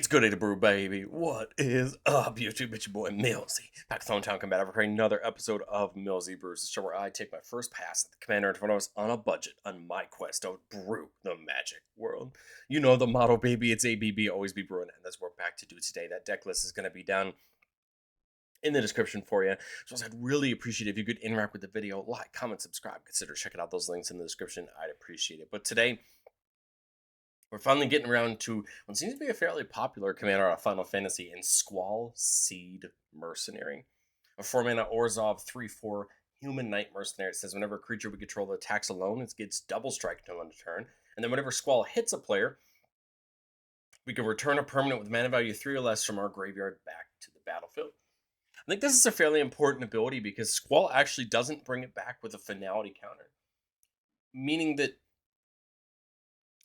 It's good to brew, baby. What is up, YouTube? It's your boy Millsy. Back to Hometown Combat for another episode of Millsy Brews, the show where I take my first pass at the commander in front of us on a budget on my quest to brew the magic world. You know the motto, baby. It's ABB, always be brewing, and that's what we're back to do today. That deck list is going to be down in the description for you. So I'd really appreciate it if you could interact with the video, like, comment, subscribe, consider checking out those links in the description. I'd appreciate it. But today, we're finally getting around to what seems to be a fairly popular commander out of Final Fantasy in Squall, SeeD, Mercenary. A 4-mana Orzhov 3/4 human knight mercenary. It says whenever a creature we control attacks alone, it gets double strike until end of turn. And then whenever Squall hits a player, we can return a permanent with mana value 3 or less from our graveyard back to the battlefield. I think this is a fairly important ability because Squall actually doesn't bring it back with a finality counter. Meaning that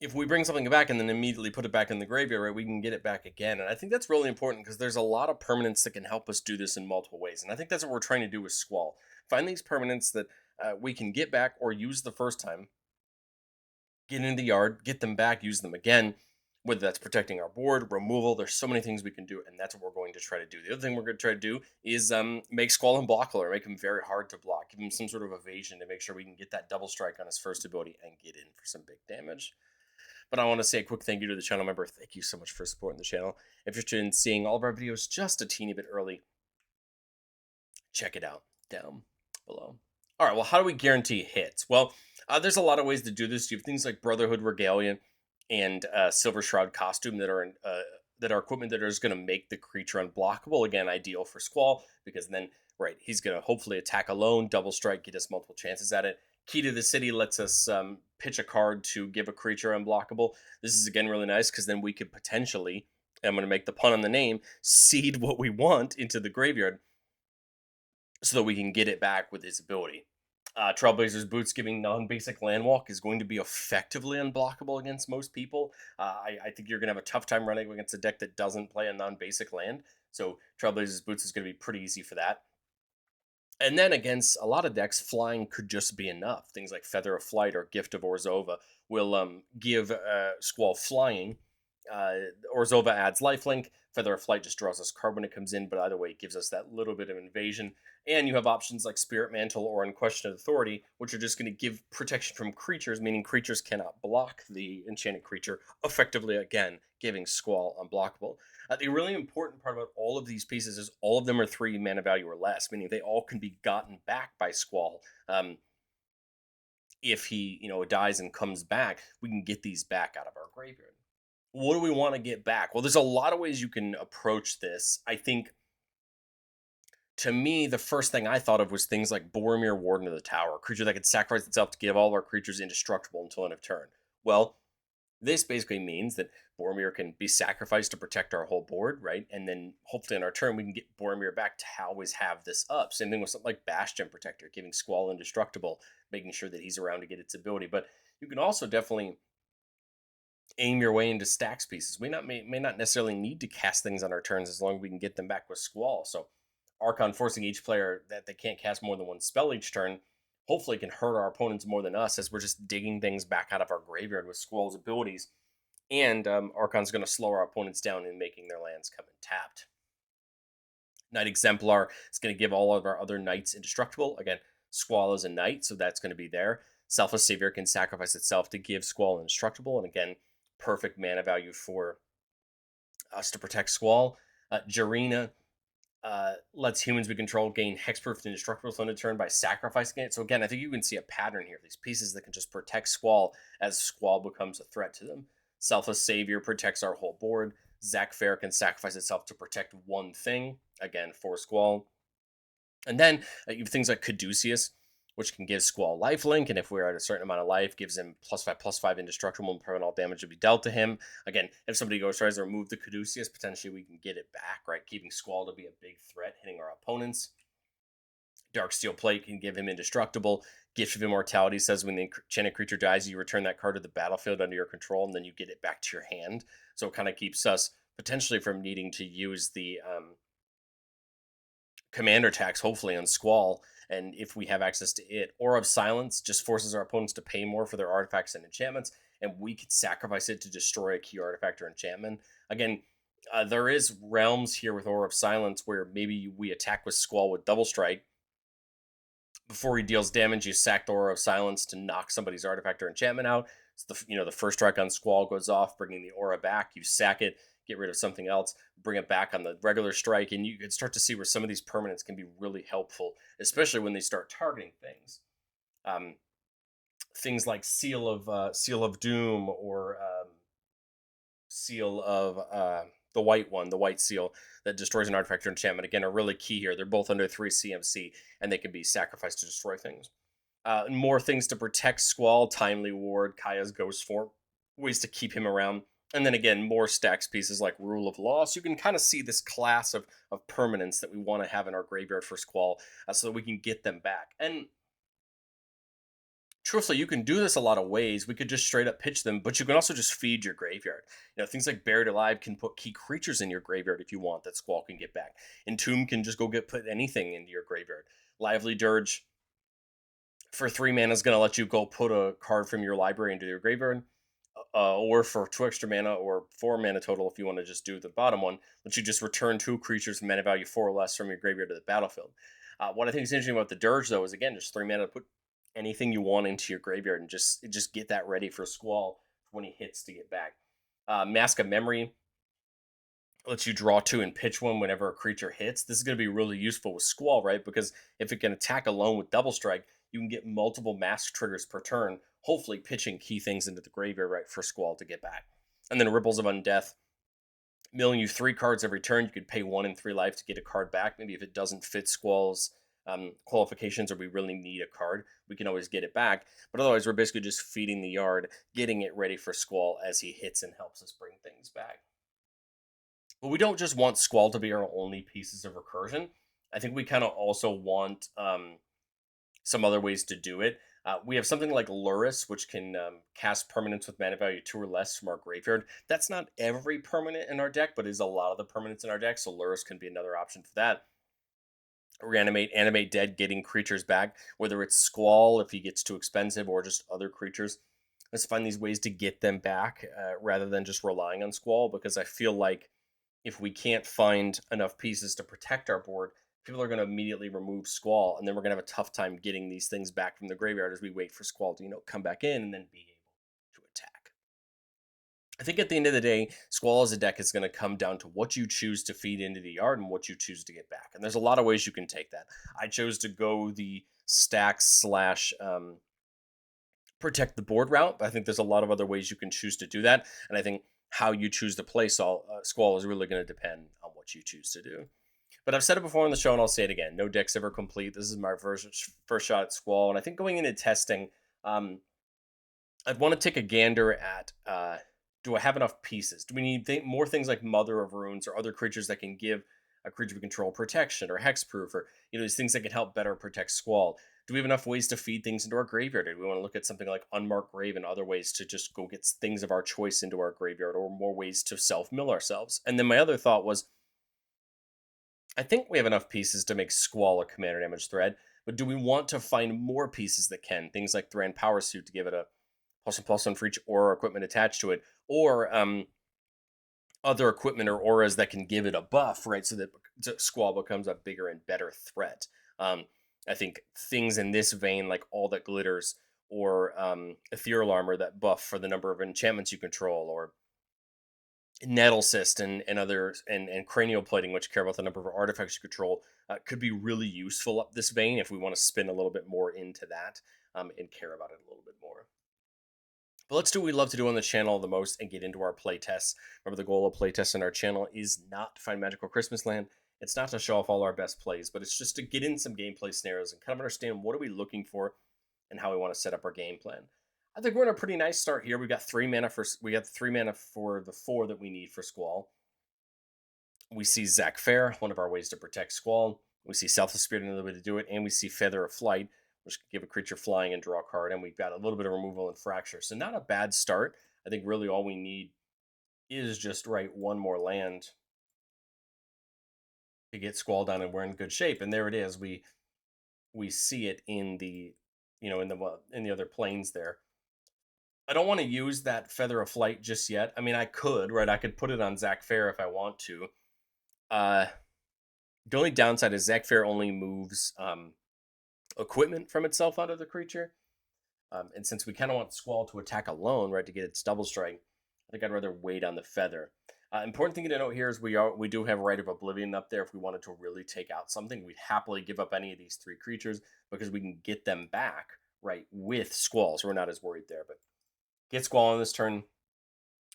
if we bring something back and then immediately put it back in the graveyard, right, we can get it back again. And I think that's really important because there's a lot of permanents that can help us do this in multiple ways. And I think that's what we're trying to do with Squall. Find these permanents that we can get back or use the first time, get into the yard, get them back, use them again, whether that's protecting our board, removal. There's so many things we can do, and that's what we're going to try to do. The other thing we're going to try to do is make Squall unblockable or make him very hard to block, give him some sort of evasion to make sure we can get that double strike on his first ability and get in for some big damage. But I want to say a quick thank you to the channel member. Thank you so much for supporting the channel. If you're interested in seeing all of our videos just a teeny bit early, check it out down below. All right, well, how do we guarantee hits? Well, there's a lot of ways to do this. You have things like Brotherhood Regalia and Silver Shroud Costume that are equipment that is going to make the creature unblockable. Again, ideal for Squall because then, right, he's going to hopefully attack alone, double strike, get us multiple chances at it. Key to the City lets us pitch a card to give a creature unblockable. This is, again, really nice because then we could potentially, I'm going to make the pun on the name, seed what we want into the graveyard so that we can get it back with his ability. Trailblazer's Boots giving non-basic land walk is going to be effectively unblockable against most people. I think you're going to have a tough time running against a deck that doesn't play a non-basic land. So Trailblazer's Boots is going to be pretty easy for that. And then against a lot of decks, flying could just be enough. Things like Feather of Flight or Gift of Orzhova will give Squall flying. Orzhova adds lifelink. Feather of Flight just draws us card when it comes in, but either way, it gives us that little bit of invasion. And you have options like Spirit Mantle or Unquestioned Authority, which are just going to give protection from creatures, meaning creatures cannot block the enchanted creature, effectively, again, giving Squall unblockable. The really important part about all of these pieces is all of them are 3 mana value or less, meaning they all can be gotten back by Squall. If he, dies and comes back, we can get these back out of our graveyard. What do we want to get back? Well, there's a lot of ways you can approach this. I think, to me, the first thing I thought of was things like Boromir, Warden of the Tower, a creature that could sacrifice itself to give all of our creatures indestructible until end of turn. Well, this basically means that Boromir can be sacrificed to protect our whole board, right? And then hopefully on our turn, we can get Boromir back to always have this up. Same thing with something like Bastion Protector, giving Squall indestructible, making sure that he's around to get its ability. But you can also definitely aim your way into stacks pieces. We may not necessarily need to cast things on our turns as long as we can get them back with Squall. So Archon forcing each player that they can't cast more than one spell each turn hopefully can hurt our opponents more than us as we're just digging things back out of our graveyard with Squall's abilities. And Archon's going to slow our opponents down in making their lands come in tapped. Knight Exemplar is going to give all of our other knights indestructible. Again, Squall is a knight, so that's going to be there. Selfless Savior can sacrifice itself to give Squall indestructible. And again, perfect mana value for us to protect Squall. Jarina lets humans we control gain hexproof and indestructible until end of turn by sacrificing it. So again, I think you can see a pattern here. These pieces that can just protect Squall as Squall becomes a threat to them. Selfless Savior protects our whole board. Zac Fair can sacrifice itself to protect one thing, again, for Squall. And then you have things like Caduceus, which can give Squall lifelink, and if we're at a certain amount of life, gives him +5/+5 indestructible and prevent all damage to be dealt to him. Again, if somebody tries to remove the Caduceus, potentially we can get it back, right? Keeping Squall to be a big threat, hitting our opponents. Darksteel Plate can give him indestructible. Gift of Immortality says when the enchanted creature dies, you return that card to the battlefield under your control, and then you get it back to your hand. So it kind of keeps us potentially from needing to use the commander tax, hopefully, on Squall. And if we have access to it, Aura of Silence just forces our opponents to pay more for their artifacts and enchantments, and we could sacrifice it to destroy a key artifact or enchantment. Again, There is realms here with Aura of Silence where maybe we attack with Squall with Double Strike. Before he deals damage, you sack the Aura of Silence to knock somebody's artifact or enchantment out. So the first strike on Squall goes off, bringing the aura back. You sack it, get rid of something else, bring it back on the regular strike, and you can start to see where some of these permanents can be really helpful, especially when they start targeting things. Um, Things like Seal of Doom, or Seal of the white one, the white seal that destroys an artifact or enchantment, again, are really key here. They're both under 3 CMC, and they can be sacrificed to destroy things. More things to protect Squall, Timely Ward, Kaya's Ghost Form, ways to keep him around. And then again, more stacks pieces like Rule of Law. So you can kind of see this class of permanents that we want to have in our graveyard for Squall, so that we can get them back. And truthfully, you can do this a lot of ways. We could just straight up pitch them, but you can also just feed your graveyard. Things like Buried Alive can put key creatures in your graveyard if you want that Squall can get back. Entomb can just go put anything into your graveyard. Lively Dirge for 3 mana is going to let you go put a card from your library into your graveyard. Or for 2 extra mana or 4 mana total, if you want to just do the bottom one, let you just return 2 creatures mana value 4 or less from your graveyard to the battlefield. What I think is interesting about the Dirge, though, is again just 3 mana to put anything you want into your graveyard and just get that ready for Squall when he hits to get back. Mask of Memory lets you draw 2 and pitch 1 whenever a creature hits. This is going to be really useful with Squall, right? Because if it can attack alone with Double Strike, you can get multiple mask triggers per turn, hopefully pitching key things into the graveyard, right, for Squall to get back. And then Ripples of Undeath, milling you 3 cards every turn. You could pay 1 and 3 life to get a card back. Maybe if it doesn't fit Squall's qualifications, or we really need a card, we can always get it back. But otherwise, we're basically just feeding the yard, getting it ready for Squall as he hits and helps us bring things back. But we don't just want Squall to be our only pieces of recursion. I think we kind of also want some other ways to do it. We have something like Luris, which can cast permanents with mana value 2 or less from our graveyard. That's not every permanent in our deck, but is a lot of the permanents in our deck, so Luris can be another option for that. Reanimate, Animate Dead, getting creatures back, whether it's Squall if he gets too expensive, or just other creatures. Let's find these ways to get them back rather than just relying on Squall, because I feel like if we can't find enough pieces to protect our board, people are going to immediately remove Squall, and then we're going to have a tough time getting these things back from the graveyard as we wait for Squall to, come back in and then be able to attack. I think at the end of the day, Squall as a deck is going to come down to what you choose to feed into the yard and what you choose to get back. And there's a lot of ways you can take that. I chose to go the stack slash protect the board route, but I think there's a lot of other ways you can choose to do that. And I think how you choose to play Squall is really going to depend on what you choose to do. But I've said it before on the show, and I'll say it again. No deck's ever complete. This is my first shot at Squall, and I think going into testing, I'd want to take a gander at, do I have enough pieces? Do we need more things like Mother of Runes or other creatures that can give a creature we control protection or hexproof, or these things that can help better protect Squall? Do we have enough ways to feed things into our graveyard? Do we want to look at something like Unmarked Grave and other ways to just go get things of our choice into our graveyard, or more ways to self-mill ourselves? And then my other thought was, I think we have enough pieces to make Squall a commander damage threat, but do we want to find more pieces that can? Things like Thran Power Suit to give it a +1/+1 for each aura equipment attached to it, or other equipment or auras that can give it a buff, right? So that Squall becomes a bigger and better threat. I think things in this vein, like All That Glitters, or Ethereal Armor that buff for the number of enchantments you control, or Nettle Cyst and others, and Cranial Plating, which care about the number of artifacts you control, could be really useful up this vein if we want to spin a little bit more into that, and care about it a little bit more. But let's do what we love to do on the channel the most and get into our playtests. Remember, the goal of playtests on our channel is not to find magical Christmas land. It's not to show off all our best plays, but it's just to get in some gameplay scenarios and kind of understand what are we looking for and how we want to set up our game plan. I think we're in a pretty nice start here. We got 3 mana for the 4 that we need for Squall. We see Zac Fair, one of our ways to protect Squall. We see Selfless Spirit, another way to do it, and we see Feather of Flight, which can give a creature flying and draw a card, and we've got a little bit of removal and Fracture. So not a bad start. I think really all we need is just one more land to get Squall down, and we're in good shape. And there it is. We see it in the in the other planes there. I don't want to use that Feather of Flight just yet. I mean, I could, right? I could put it on Zach Fair if I want to. Uh, the only downside is Zach Fair only moves equipment from itself onto the creature. And since we kind of want Squall to attack alone, right, to get its double strike, I think I'd rather wait on the Feather. Important thing to note here is we do have Rite of Oblivion up there. If we wanted to really take out something, we'd happily give up any of these 3 creatures because we can get them back, right, with Squall, so we're not as worried there. But get Squall on this turn,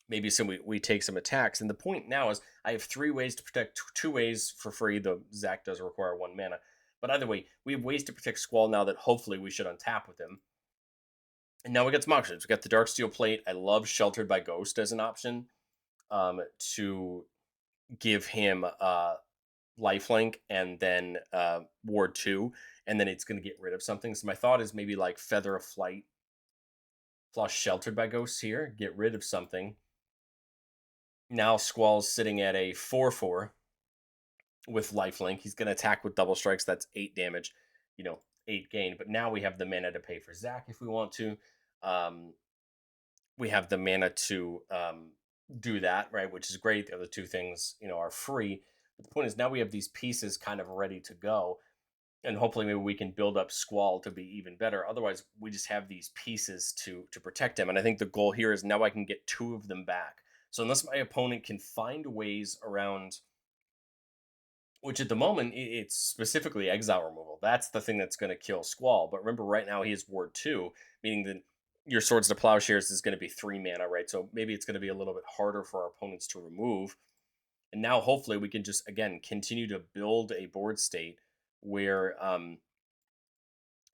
maybe we take some attacks. And the point now is I have 3 ways to protect, 2 ways for free, though Zach does require 1 mana. But either way, we have ways to protect Squall now that hopefully we should untap with him. And now we got some options. We got the Darksteel Plate. I love Sheltered by Ghost as an option to give him lifelink and then Ward 2, and then it's going to get rid of something. So my thought is maybe like Feather of Flight plus Sheltered by Ghosts here, get rid of something. Now Squall's sitting at a 4/4 with lifelink. He's going to attack with double strikes. That's 8 damage, 8 gain. But now we have the mana to pay for Zach if we want to. We have the mana to do that, right? Which is great. The other 2 things, are free. But the point is now we have these pieces kind of ready to go. And hopefully maybe we can build up Squall to be even better. Otherwise, we just have these pieces to protect him. And I think the goal here is now I can get 2 of them back. So unless my opponent can find ways around, which at the moment it's specifically exile removal. That's the thing that's going to kill Squall. But remember, right now he has Ward 2, meaning that your Swords to Plowshares is going to be 3 mana, right? So maybe it's going to be a little bit harder for our opponents to remove. And now hopefully we can just, again, continue to build a board state where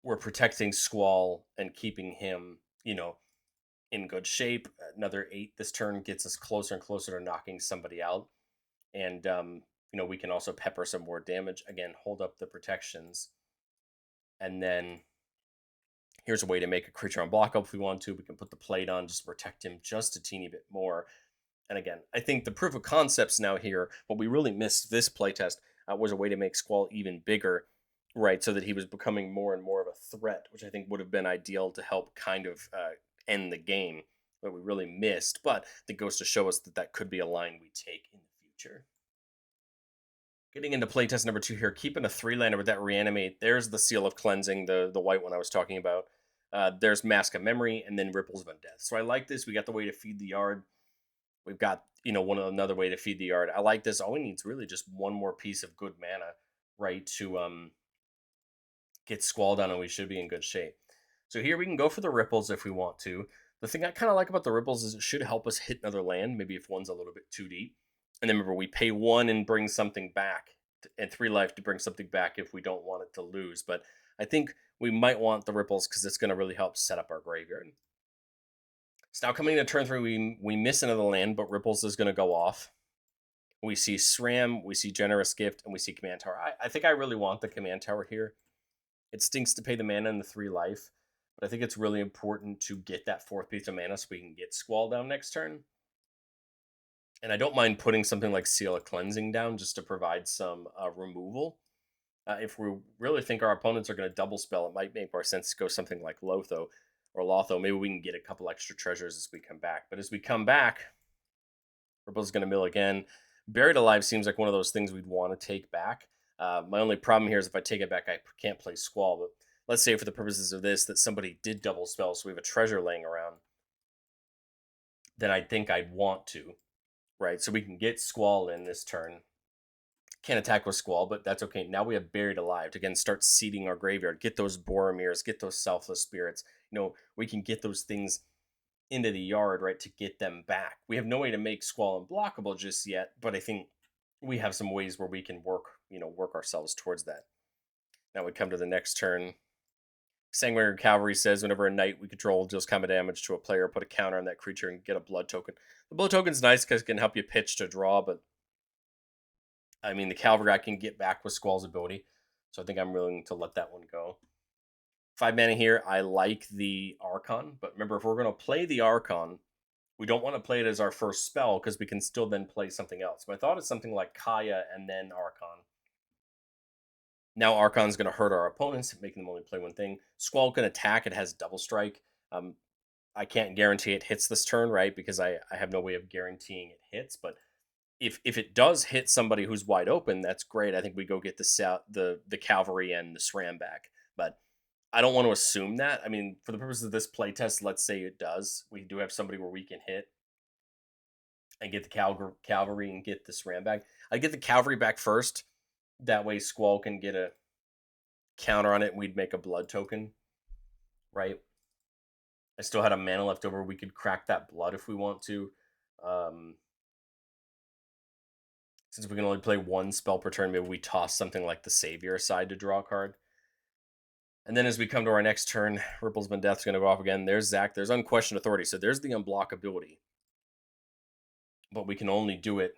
we're protecting Squall and keeping him, in good shape. Another 8 this turn gets us closer and closer to knocking somebody out. And, we can also pepper some more damage. Again, hold up the protections. And then here's a way to make a creature unblockable if we want to. We can put the plate on just to protect him just a teeny bit more. And again, I think the proof of concepts now here, what we really missed this playtest was a way to make Squall even bigger, right? So that he was becoming more and more of a threat, which I think would have been ideal to help kind of end the game. But we really missed. But it goes to show us that that could be a line we take in the future. Getting into playtest number 2 here, keeping a 3-lander with that Reanimate. There's the Seal of Cleansing, the white one I was talking about. There's Mask of Memory, and then Ripples of Undeath. So I like this. We got the way to feed the yard. We've got, another way to feed the yard. I like this. All we need is really just one more piece of good mana, right, to get Squall down, and we should be in good shape. So here we can go for the Ripples if we want to. The thing I kind of like about the Ripples is it should help us hit another land, maybe if one's a little bit too deep. And then remember, we pay 1 and bring something back, and 3 life to bring something back if we don't want it to lose. But I think we might want the Ripples because it's going to really help set up our graveyard. So now coming to turn 3, we miss another land, but Ripples is going to go off. We see SRAM, we see Generous Gift, and we see Command Tower. I think I really want the Command Tower here. It stinks to pay the mana and the 3 life, but I think it's really important to get that 4th piece of mana so we can get Squall down next turn. And I don't mind putting something like Seal of Cleansing down just to provide some removal. If we really think our opponents are going to double spell, it might make more sense to go something like Lotho or Lotho. Maybe we can get a couple extra treasures as we come back. But as we come back, Ripple's going to mill again. Buried Alive seems like one of those things we'd want to take back. My only problem here is if I take it back, I can't play Squall. But let's say for the purposes of this that somebody did double spell, so we have a treasure laying around, then I think I'd want to. Right, so we can get Squall in this turn. Can't attack with Squall, but that's okay. Now we have Buried Alive to, again, start seeding our graveyard. Get those Boromirs, get those Selfless Spirits. We can get those things into the yard, right, to get them back. We have no way to make Squall unblockable just yet, but I think we have some ways where we can work ourselves towards that. Now we come to the next turn. Sanguinary Cavalry says whenever a knight we control deals combat damage to a player, put a counter on that creature and get a blood token. The blood token's nice because it can help you pitch to draw, but I mean, the Cavalry I can get back with Squall's ability, so I think I'm willing to let that one go. 5 mana here. I like the Archon, but remember, if we're going to play the Archon, we don't want to play it as our first spell because we can still then play something else. My thought is something like Kaya and then Archon. Now Archon's going to hurt our opponents, making them only play one thing. Squall can attack. It has double strike. I can't guarantee it hits this turn, right? Because I have no way of guaranteeing it hits. But if it does hit somebody who's wide open, that's great. I think we go get the cavalry and the SRAM back. But I don't want to assume that. I mean, for the purpose of this playtest, let's say it does. We do have somebody where we can hit and get the cavalry and get the SRAM back. I get the cavalry back first. That way, Squall can get a counter on it, and we'd make a blood token, right? I still had a mana left over. We could crack that blood if we want to. Um, since we can only play one spell per turn, maybe we toss something like the Savior aside to draw a card. And then as we come to our next turn, Ripple's Been Death's going to go off again. There's Zach. There's Unquestioned Authority. So there's the unblockability. But we can only do it.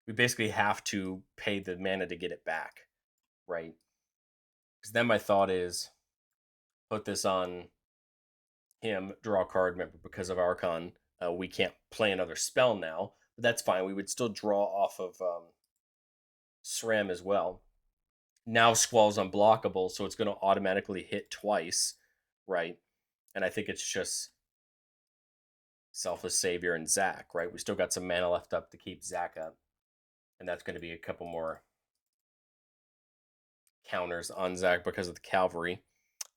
We basically have to pay the mana to get it back, right? Because then my thought is put this on him, draw a card. Remember, because of Archon, we can't play another spell now. But that's fine. We would still draw off of SRAM as well. Now Squall's unblockable, so it's going to automatically hit twice, right? And I think it's just Selfless Savior and Zach, right? We still got some mana left up to keep Zach up. And that's going to be a couple more counters on Zach because of the cavalry.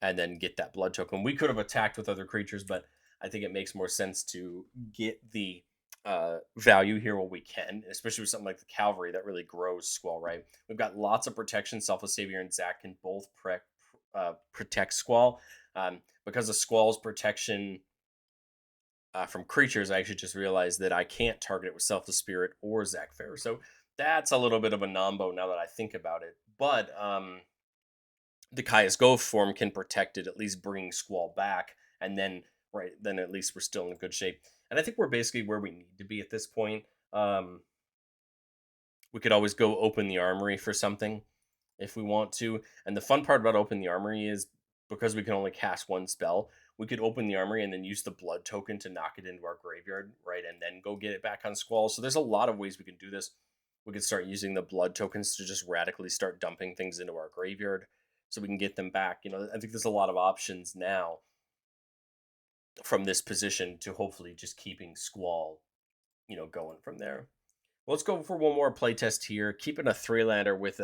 And then get that blood token. We could have attacked with other creatures, but I think it makes more sense to get the value here while we can, especially with something like the cavalry that really grows Squall, right? We've got lots of protection. Selfless Savior and Zach can both protect Squall. Because of Squall's protection from creatures, I actually just realized that I can't target it with Selfless Spirit or Zach Fair. So that's a little bit of a nombo now that I think about it. But the Kaya's Go form can protect it, at least bringing Squall back, and then then at least we're still in good shape. And I think we're basically where we need to be at this point. We could always go open the armory for something if we want to. And the fun part about open the armory is because we can only cast one spell, we could open the armory and then use the blood token to knock it into our graveyard, right? And then go get it back on Squall. So there's a lot of ways we can do this. We could start using the blood tokens to just radically start dumping things into our graveyard so we can get them back. I think there's a lot of options now from this position to hopefully just keeping Squall, going from there. Well, let's go for one more playtest here. Keeping a 3-lander with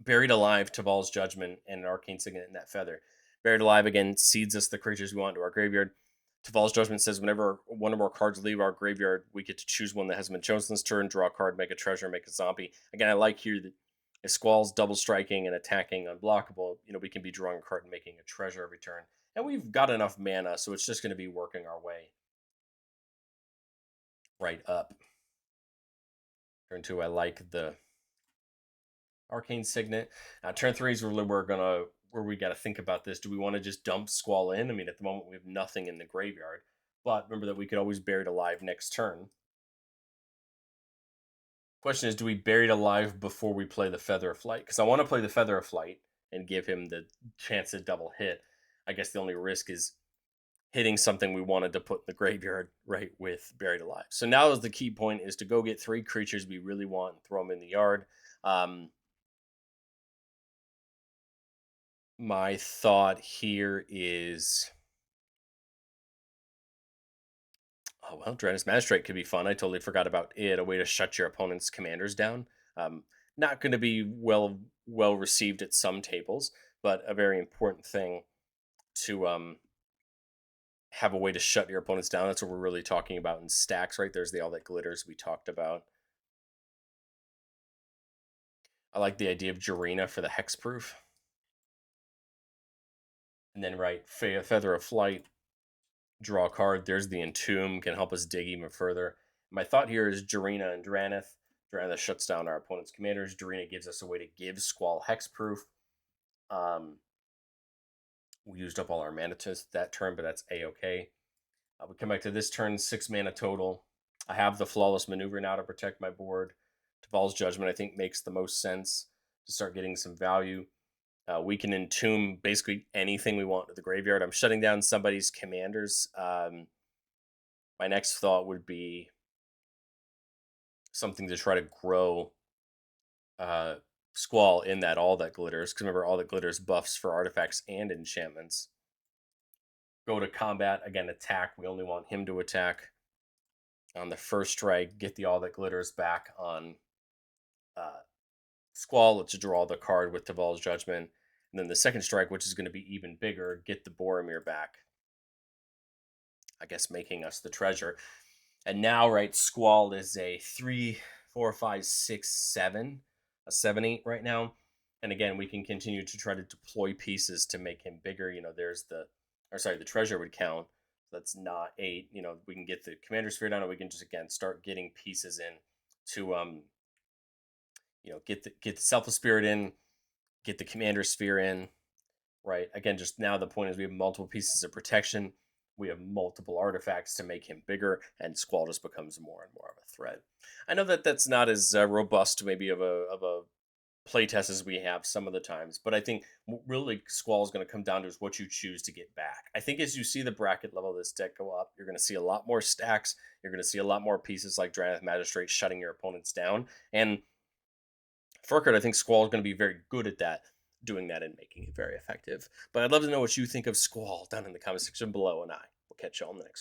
Buried Alive, Tabal's Judgment, and an Arcane Signet in that feather. Buried Alive, again, seeds us the creatures we want into our graveyard. Tabal's Judgment says whenever one or more cards leave our graveyard, we get to choose one that hasn't been chosen this turn, draw a card, make a treasure, make a zombie. Again, I like here that if Squall's double striking and attacking unblockable, we can be drawing a card and making a treasure every turn. And we've got enough mana, so it's just going to be working our way right up. Turn 2, I like the Arcane Signet. Turn 3 is really where we got to think about this. Do we want to just dump Squall in? I mean, at the moment we have nothing in the graveyard, but remember that we could always bury it alive next turn. Question is, do we bury it alive before we play the Feather of Flight? Because I want to play the Feather of Flight and give him the chance to double hit. I guess the only risk is hitting something we wanted to put in the graveyard, right, with Buried Alive. So now is the key point is to go get 3 creatures we really want and throw them in the yard. My thought here is, Draenus Magistrate could be fun. I totally forgot about it. A way to shut your opponent's commanders down. Not going to be well received at some tables, but a very important thing to have a way to shut your opponents down. That's what we're really talking about in stacks, right? There's the All That Glitters we talked about. I like the idea of Jarina for the hexproof. And then, Feather of Flight, draw a card. There's the Entomb, can help us dig even further. My thought here is Jarina and Draneth. Draneth shuts down our opponent's commanders. Jarina gives us a way to give Squall hexproof. We used up all our mana to that turn, but that's A-okay. We come back to this turn, 6 mana total. I have the Flawless Maneuver now to protect my board. Tabal's Judgment, I think, makes the most sense to start getting some value. We can entomb basically anything we want to the graveyard. I'm shutting down somebody's commanders. My next thought would be something to try to grow Squall in that All That Glitters. Because remember, All That Glitters buffs for artifacts and enchantments. go to combat. Again, attack. We only want him to attack. On the first strike, get the All That Glitters back on Squall to draw the card with Devol's Judgment. And then the second strike, which is going to be even bigger, get the Boromir back. I guess making us the treasure. And now, right, Squall is a 3, 4, 5, 6, 7, a 7, 8 right now. And again, we can continue to try to deploy pieces to make him bigger. There's the treasure would count. That's not 8. We can get the Commander Sphere down, and we can just again start getting pieces in to get the Selfless Spirit in, get the Commander Sphere in, right? Again, just now the point is we have multiple pieces of protection. We have multiple artifacts to make him bigger, and Squall just becomes more and more of a threat. I know that that's not as robust, maybe of a playtest as we have some of the times, but I think really Squall is going to come down to is what you choose to get back. I think as you see the bracket level of this deck go up, you're going to see a lot more stacks. You're going to see a lot more pieces like Drannith Magistrate shutting your opponents down, and Furkert, I think Squall is going to be very good at that, doing that and making it very effective. But I'd love to know what you think of Squall down in the comment section below, and I will catch you on the next one.